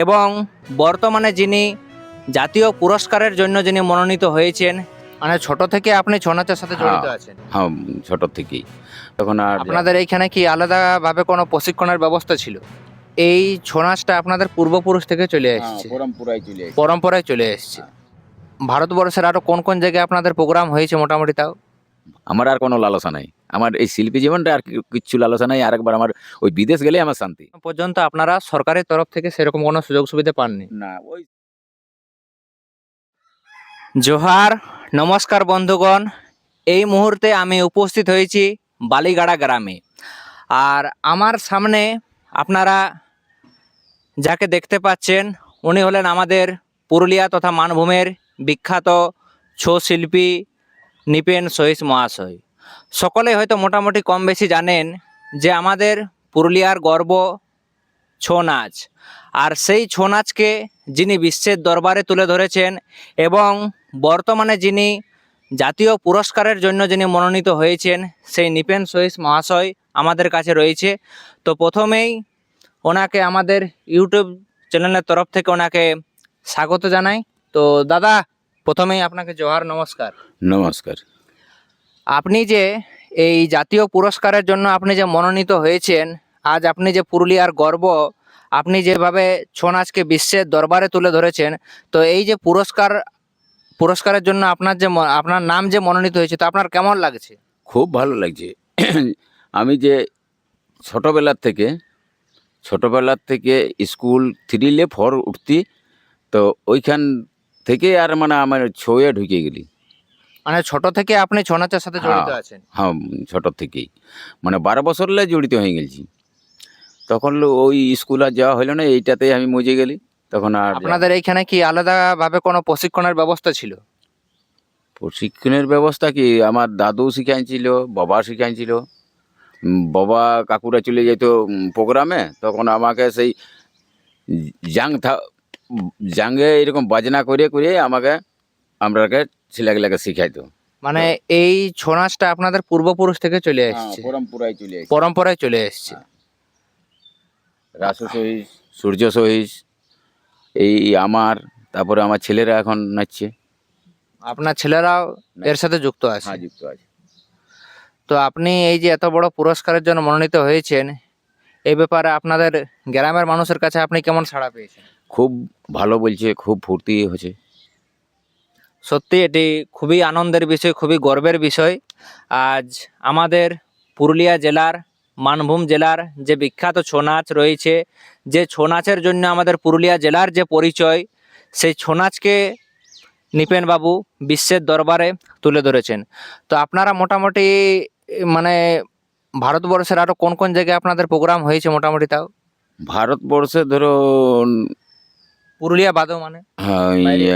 এবং বর্তমানে যিনি জাতীয় পুরস্কারের জন্য যিনি মনোনীত হয়েছেন, মানে ছোট থেকে আপনি ছৌ নাচের সাথে জড়িত আছেন। হ্যাঁ, ছোট থেকেই। তখন আর আপনাদের এইখানে কি আলাদাভাবে কোনো প্রশিক্ষণের ব্যবস্থা ছিল? এই ছৌ নাচটা আপনাদের পূর্বপুরুষ থেকে চলে এসেছে, পরম্পরায় চলে এসেছে। পরম্পরায় চলে এসেছে। ভারতবর্ষের আরো কোন কোন জায়গায় আপনাদের প্রোগ্রাম হয়েছে মোটামুটি তাও? আমার আর কোনো লালসা নাই। আমার এই শিল্পী জীবনটা আর কিচ্ছু লালসা নাই। আরেকবার আমার ওই বিদেশ গেলেই আমার শান্তি। এখন পর্যন্ত আপনারা সরকারের তরফ থেকে সেরকম কোনো সুযোগ সুবিধা পাননি? না ওই জোহার, নমস্কার বন্ধুগণ। এই মুহূর্তে আমি উপস্থিত হয়েছি বালিগাড়া গ্রামে। আর আমার সামনে আপনারা যাকে দেখতে পাচ্ছেন উনি হলেন আমাদের পুরুলিয়া তথা মানভূমের বিখ্যাত ছৌ শিল্পী নিপেন সহিস মহাশয়। সকলে হয়তো মোটামুটি কম বেশি জানেন যে আমাদের পুরুলিয়ার গর্ব ছৌ নাচ। আর সেই ছৌ নাচকে যিনি বিশ্বের দরবারে তুলে ধরেছেন এবং বর্তমানে যিনি জাতীয় পুরস্কারের জন্য যিনি মনোনীত হয়েছেন, সেই নিপেন সহিস মহাশয় আমাদের কাছে রয়েছে। তো প্রথমেই ওনাকে আমাদের ইউটিউব চ্যানেলের তরফ থেকে ওনাকে স্বাগত জানাই। তো দাদা, প্রথমেই আপনাকে জোহার, নমস্কার। নমস্কার। আপনি যে এই জাতীয় পুরস্কারের জন্য আপনি যে মনোনীত হয়েছেন, আজ আপনি যে পুরুলিয়ার গর্ব, আপনি যেভাবে ছৌ নাচকে বিশ্বের দরবারে তুলে ধরেছেন, তো এই যে পুরস্কারের জন্য আপনার নাম যে মনোনীত হয়েছে, তো আপনার কেমন লাগছে? খুব ভালো লাগছে। আমি যে ছোটবেলার থেকে স্কুল 3-4 উঠতি, তো ওইখান থেকে আর মানে আমার ছৌয়ে ঢুকে গেলি। মানে ছোট থেকে আপনি ছৌ নাচের সাথে জড়িত আছেন? হ্যাঁ, ছোট থেকেই মানে 12 বছরলে জড়িত হয়ে গেছি। তখন ওই স্কুল আর যাওয়া হলো না, এইটাতেই আমি মজে গেলি। তখন আর আপনাদের এইখানে কি আলাদাভাবে কোনো প্রশিক্ষণের ব্যবস্থা ছিল? প্রশিক্ষণের ব্যবস্থা কি আমার দাদু শিখাইছিল, বাবা শিখাইছিল। বাবা কাকুরা চলে যেত প্রোগ্রামে, তখন আমাকে সেই জাঙ্গে এরকম বাজনা করে করে আমরাকে ছেলেগুলাকে শিখাইতো। মানে এই ছৌ নাচটা আপনাদের পূর্বপুরুষ থেকে চলে এসেছে, পরম্পরায় চলে এসেছে। পরম্পরায় চলে এসেছে। রাসু সহিস, সূর্য সহিস, এই তারপরে আমার ছেলেরা এখন নাচছে। আপনার ছেলেরাও এর সাথে যুক্ত আছে? হ্যাঁ, যুক্ত আছে। তো আপনি এই যে এত বড় পুরস্কারের জন্য মনোনীত হয়েছেন, এই ব্যাপারে আপনাদের গ্রামের মানুষের কাছে আপনি কেমন সাড়া পেয়েছেন? খুব ভালো বলছে, খুব ফুর্তি হচ্ছে। সত্যি এটি খুবই আনন্দের বিষয়, খুবই গর্বের বিষয়। আজ আমাদের পুরুলিয়া জেলার, মানভূম জেলার যে বিখ্যাত ছৌ নাচ রয়েছে, যে ছৌ নাচের জন্য আমাদের পুরুলিয়া জেলার যে পরিচয়, সেই ছৌ নাচকে নিপেনবাবু বিশ্বের দরবারে তুলে ধরেছেন। তো আপনারা মোটামুটি মানে ভারতবর্ষের আরও কোন কোন জায়গায় আপনাদের প্রোগ্রাম হয়েছে মোটামুটি তাও? ভারতবর্ষে ধরো পুরুলিয়া বাদেও মানে? হ্যাঁ, বাইরে?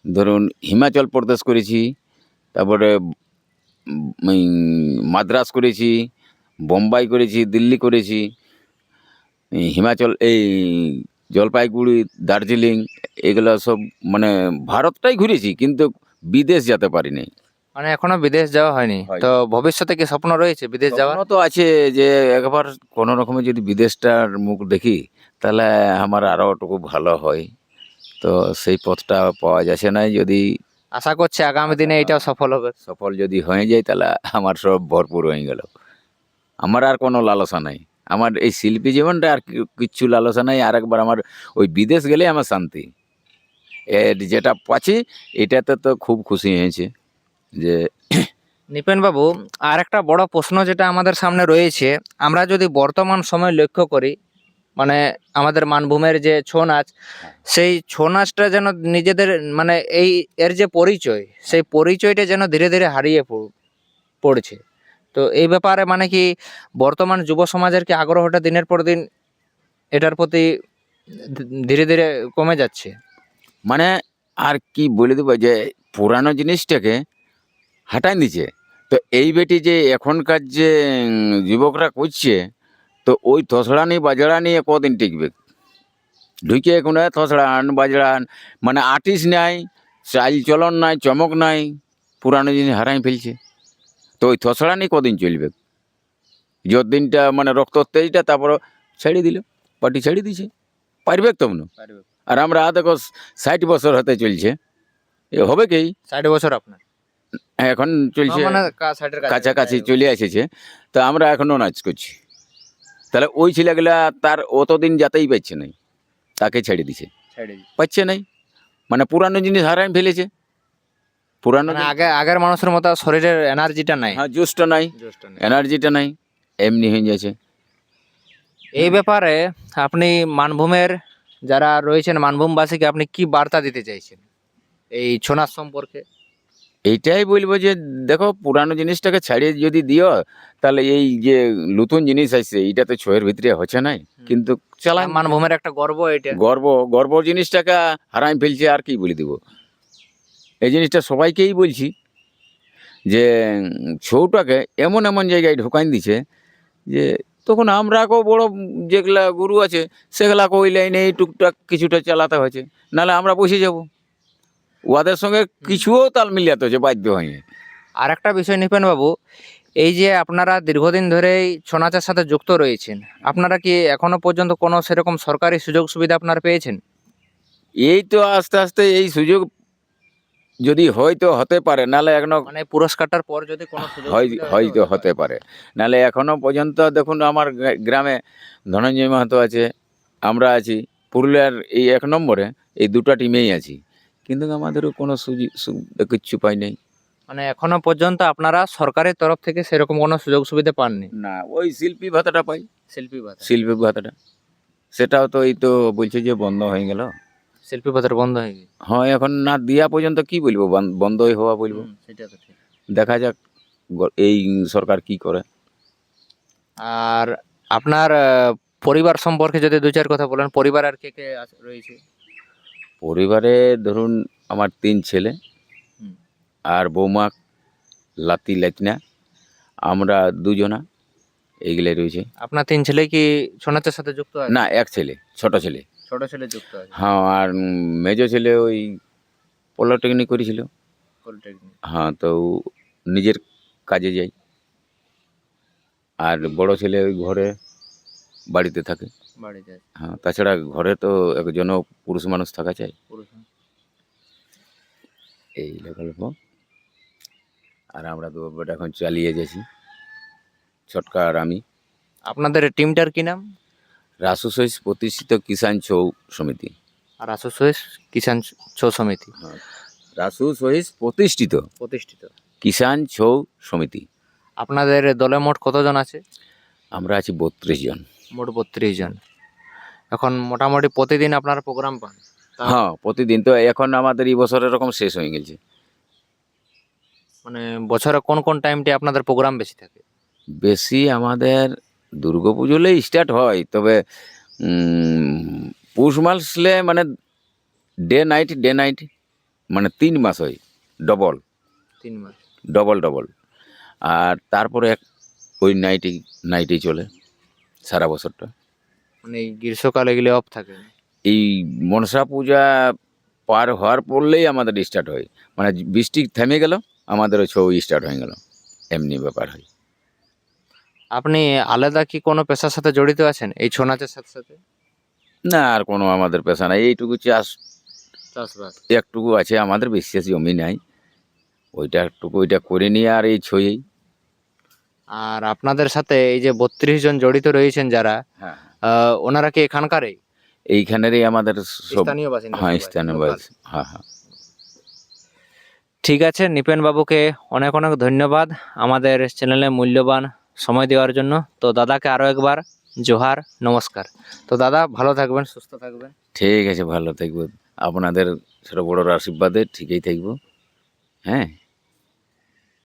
ধরুন হিমাচল প্রদেশ করেছি, তারপরে মাদ্রাস করেছি, বোম্বাই করেছি, দিল্লি করেছি, হিমাচল এই জলপাইগুড়ি, দার্জিলিং, এগুলো সব মানে ভারতটাই ঘুরেছি, কিন্তু বিদেশ যেতে পারিনি। মানে এখনো বিদেশ যাওয়া হয়নি? তো ভবিষ্যতে কি স্বপ্ন রয়েছে বিদেশ যাওয়ার? স্বপ্ন তো আছে যে একবার কোনো রকমে যদি বিদেশটার মুখ দেখি, তাহলে আমার আরও একটু ভালো হয়। তো সেই পথটা পাওয়া যাচ্ছে না। যদি আশা করছি আগামী দিনে এটাও সফল হবে। সফল যদি হয়ে যায়, তাহলে আমার সব ভরপুর হয়ে গেল। আমার আর কোনো লালসা নাই। আমার এই শিল্পী জীবনটা আর কিচ্ছু লালসা নাই। আরেকবার আমার ওই বিদেশ গেলেই আমার শান্তি। এর যেটা পাচ্ছি, এটাতে তো খুব খুশি হয়েছে যে নিপেনবাবু, আর একটা বড় প্রশ্ন যেটা আমাদের সামনে রয়েছে, আমরা যদি বর্তমান সময় লক্ষ্য করি, মানে আমাদের মানভূমের যে ছৌ নাচ, সেই ছৌ নাচটা যেন নিজেদের মানে এর যে পরিচয়, সেই পরিচয়টা যেন ধীরে ধীরে হারিয়ে পড়ছে। তো এই ব্যাপারে মানে কি বর্তমান যুব সমাজের কি আগ্রহটা দিনের পর দিন এটার প্রতি ধীরে ধীরে কমে যাচ্ছে? মানে আর কি বলে দেবো, যে পুরানো জিনিসটাকে হাঁটাই দিচ্ছে। তো এই বেটি যে এখনকার যে যুবকরা করছে, তো ওই থসড়ানি বাজড়া নিয়ে কদিন টিকবে? ঢুকে কোনো থসড়ান বাজড়ান, মানে আর্টিস্ট নাই, চাল চলন নাই, চমক নাই, পুরানো জিনিস হারাই ফেলছে। তো ওই থসড়ানি কদিন চলবে? যতদিনটা মানে রক্ত তেজটা, তারপর ছেড়ে দিল, পার্টি ছেড়ে দিছে। পারবে তব না। আর আমরা দেখো 60 বছর হতে চলছে, এ হবে কি 60 বছর আপনার এখন চলছে মানে 60 এর কাছাকাছি চলে এসেছে, তো আমরা এখনো নাচ করছি। তাহলে ওই ছেলেগুলা তার অতদিন যাতেই পাচ্ছে নাই, তাকে ছেড়ে দিছে, পাচ্ছে নাই, মানে পুরানো জিনিস হারাই ফেলেছে। পুরানো মানে আগের মানুষের মতো শরীরের এনার্জিটা নাই। হ্যাঁ জোশটা নাই, এনার্জিটা নাই, এমনি হয়ে যাচ্ছে। এই ব্যাপারে আপনি মানভূমের যারা রয়েছেন মানভূমবাসীকে আপনি কি বার্তা দিতে চাইছেন এই ছৌ নাচ সম্পর্কে? এইটাই বলবো যে দেখো পুরানো জিনিসটাকে ছাড়িয়ে যদি দিও, তাহলে এই যে নতুন জিনিস আসছে এইটা তো ছয়ের ভিতরে হচ্ছে নাই, কিন্তু চালাই মানভূমের একটা গর্ব এটা। গর্ব গর্ব জিনিসটাকে হারাই ফেলছে, আর কি বলে দিব। এই জিনিসটা সবাইকেই বলছি যে ছৌটাকে এমন এমন জায়গায় ঢোকাই দিছে যে তখন আমরাকেও বড় যেগুলা গুরু আছে সেগুলাকে ওই লাইনে টুকটাক কিছুটা চালাতে হয়েছে, নাহলে আমরা বসে যাব। ওদের সঙ্গে কিছুও তাল মিলিয়াতে হচ্ছে বাধ্য হয়ে। আর একটা বিষয় নিপেন বাবু, এই যে আপনারা দীর্ঘদিন ধরেই ছৌ নাচের সাথে যুক্ত রয়েছেন, আপনারা কি এখনো পর্যন্ত কোনো সেরকম সরকারি সুযোগ সুবিধা আপনারা পেয়েছেন? এই তো আস্তে আস্তে এই সুযোগ যদি হয়তো হতে পারে, নাহলে এখনো মানে পুরস্কারটার পর যদি কোনো সুযোগ সুবিধা হয়তো হতে পারে, নাহলে এখনো পর্যন্ত দেখুন আমার গ্রামে ধনঞ্জয় মাহাতো আছে, আমরা আছি, পুরুলিয়ার এই 1 নম্বরে এই দুটা টিমেই আছি, কিন্তু আমাদেরও কোনো কিচ্ছু পাই নাই। মানে এখনো পর্যন্ত আপনারা সরকারের তরফ থেকে সেরকম কোনো সুযোগ সুবিধা পাননি? না, ওই শিল্পী ভাতাটা পাই, শিল্পী ভাতা। শিল্পী ভাতাটা, সেটাও তো এই তো বলছে যে বন্ধ হয়ে গেল। শিল্পী ভাতার বন্ধ হয়ে গেছে। হ্যাঁ, এখন না দিয়া পর্যন্ত কি বলবো, বন্ধই হওয়া বলবো। সেটা তো ঠিক। দেখা যাক এই সরকার কি করে। আর আপনার পরিবার সম্পর্কে যদি 2-4 কথা বলেন, পরিবার আর কে কে রয়েছে? পরিবারে ধরুন আমার 3 ছেলে হুম। আর বৌমা লাতি লাইতনা, আমরা 2 জনা, এইগুলাই রয়েছে। আপনার 3 ছেলে কি ছৌ নাচের সাথে যুক্ত আছে? না, এক ছেলে, ছোট ছেলে। ছোট ছেলে যুক্ত আছে। হ্যাঁ, আর মেজো ছেলে ওই পলিটেকনিক করেছিল। পলিটেকনিক। হ্যাঁ, তো নিজের কাজে যায়। আর বড় ছেলে ওই ঘরে বাড়িতে থাকে। বাড়িতে আছে। হ্যাঁ, তাছাড়া ঘরে তো একজনও পুরুষ মানুষ থাকা চাই। পুরুষ। এই গল্প। আর আমরা তো ব্যাপারটা এখন চালিয়ে যাচ্ছি, ছটকা আর আমি। আপনাদের টিমটার কি নাম? রাসু সহিস প্রতিষ্ঠিত কিষাণ ছৌ সমিতি। আর আসোসিয়েট কিষাণ ছৌ সমিতি। হ্যাঁ, রাসু সহিস প্রতিষ্ঠিত প্রতিষ্ঠিত কিষাণ ছৌ সমিতি। আপনাদের দলে মোট কতজন আছে? আমরা আছি 32 জন। মোট 32 জন। এখন মোটামুটি প্রতিদিন আপনারা প্রোগ্রাম পান? হ্যাঁ, প্রতিদিন। তো এখন আমাদের এই বছর এরকম শেষ হয়ে গেছে। মানে বছরে কোন কোন টাইমটি আপনাদের প্রোগ্রাম বেশি থাকে? বেশি আমাদের দুর্গাপুজোলেই স্টার্ট হয়, তবে পৌষ মাসলে মানে ডে নাইট মানে 3 মাস হয়, ডবল 3 মাস। ডবল। আর তারপরে ওই নাইটেই চলে সারা বছরটা। মানে এই গ্রীষ্মকালে গেলে অফ থাকে? এই মনসা পূজা পার হওয়ার পড়লেই আমাদের স্টার্ট হয়, মানে বৃষ্টি থেমে গেল আমাদেরও ছৌ স্টার্ট হয়ে গেল, এমনি ব্যাপার হয়। আপনি আলাদা কি কোনো পেশার সাথে জড়িত আছেন এই ছৌ নাচের সাথে সাথে? না, আর কোনো আমাদের পেশা নাই, এইটুকু চাষবাস। একটুকু আছে আমাদের, বিশেষ জমি নাই, ওইটা করে নিয়ে আর এই ছয়েই। আর আপনাদের সাথে এই যে 32 জন জড়িত রয়েছেন যারা, হ্যাঁ, ওনারা কি এখানকারই? এইখানেরই আমাদের সব। স্থানীয় বাসিন্দা? হ্যাঁ, সবাই? স্থানীয় লোকাল? বাস। হ্যাঁ। ঠিক আছে, নিপেন বাবুকে অনেক অনেক ধন্যবাদ আমাদের চ্যানেলে মূল্যবান সময় দেওয়ার জন্য। তো দাদাকে আরও একবার জোহার, নমস্কার। তো দাদা ভালো থাকবেন, সুস্থ থাকবেন। ঠিক আছে, ভালো থাকবো, আপনাদের ছোট বড়োর আশীর্বাদে ঠিকই থাকবো। হ্যাঁ।